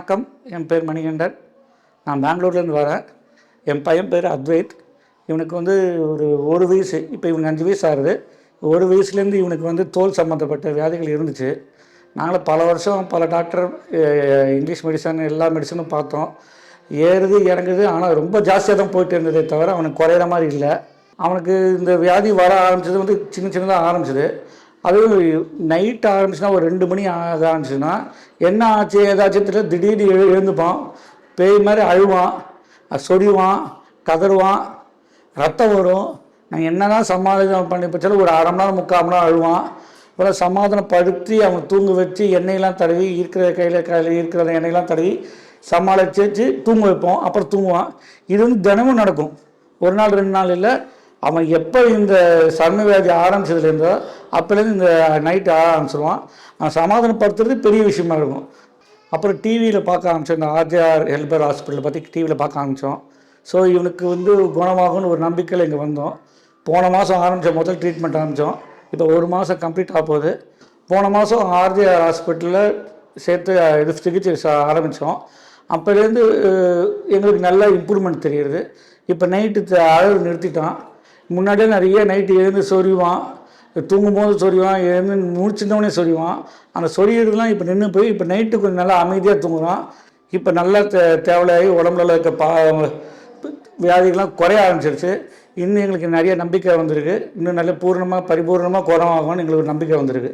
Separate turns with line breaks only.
வணக்கம். என் பேர் மணிகண்டன். நான் பெங்களூர்லேருந்து வரேன். என் பையன் பேர் அத்வைத். இவனுக்கு ஒரு வயசு. இப்போ இவனுக்கு 5 வயசு ஆகுது. ஒரு வயசுலேருந்து இவனுக்கு தோல் சம்மந்தப்பட்ட வியாதிகள் இருந்துச்சு. நாங்களும் பல வருஷம் பல டாக்டர் இங்கிலீஷ் மெடிசன் எல்லா மெடிசனும் பார்த்தோம். ஏறுது இறங்குது. ஆனால் ரொம்ப ஜாஸ்தியாக தான் போயிட்டு இருந்ததே தவிர அவனுக்கு குறையிற மாதிரி இல்லை. அவனுக்கு இந்த வியாதி வர ஆரம்பித்தது சின்ன சின்னதாக ஆரம்பிச்சது. அதுவும் நைட் ஆரம்பிச்சுன்னா ஒரு 2 மணி ஆக ஆரம்பிச்சுன்னா என்ன ஆச்சு ஏதாச்சும் தெரியல, திடீர்னு எழுந்துப்பான். பேய் மாதிரி அழுவான், சொரிவான், கதறுவான், ரத்தம் வரும். நாங்கள் என்ன தான் சமாதானம் பண்ணி போச்சாலும் ஒரு அரை மணி நேரம் 3/4 மணி நேரம் அழுவான். இவ்வளோ சமாதானப்படுத்தி அவனை தூங்க வச்சு எண்ணெயெல்லாம் தடவி கையில் இருக்கிற எண்ணெயெல்லாம் தடவி சமாளிச்சு தூங்க வைப்போம். அப்புறம் தூங்குவான். இது தினமும் நடக்கும். ஒரு நாள் 2 நாள் இல்லை. அவன் எப்போ இந்த சர்ம வியாதி ஆரம்பிச்சதுலேருந்தோ அப்போலேருந்து இந்த நைட்டு ஆரம்பிச்சிடுவான். அவன் சமாதானப்படுத்துறது பெரிய விஷயமா இருக்கும். அப்புறம் டிவியில் பார்க்க ஆரம்பித்தோம். இந்த ஆர்ஜிஆர் ஹெல்பர் ஹாஸ்பிட்டலை பற்றி டிவியில் பார்க்க ஆரம்பித்தோம். ஸோ இவனுக்கு குணமாகும்னு ஒரு நம்பிக்கையில் இங்கே வந்தோம். போன மாதம் ஆரம்பித்த முதல் ட்ரீட்மெண்ட் ஆரம்பித்தோம். இப்போ 1 மாதம் கம்ப்ளீட் ஆக போகுது. போன மாதம் ஆர்ஜிஆர் ஹாஸ்பிட்டலில் சேர்த்து சிகிச்சை ஆரம்பித்தோம். அப்போலேருந்து எங்களுக்கு நல்ல இம்ப்ரூவ்மெண்ட் தெரியுது. இப்போ நைட்டு அழகு நிறுத்திட்டான். முன்னாடியே நிறைய நைட்டு எழுந்து சொரிவான், தூங்கும்போது சொரிவான், எழுந்து முடிச்சிருந்தவனே சொரிவான். அந்த சொரியறதுலாம் இப்போ நின்று போய் இப்போ நைட்டு கொஞ்சம் நல்லா அமைதியாக தூங்குறான். இப்போ நல்லா தேவையாகி உடம்புல இருக்க வியாதிகள்லாம் குறைய ஆரம்பிச்சிருச்சு. இன்னும் எங்களுக்கு நிறைய நம்பிக்கை வந்திருக்கு. இன்னும் நல்ல பரிபூர்ணமாக குணமாகும்னு எங்களுக்கு ஒரு நம்பிக்கை வந்திருக்கு.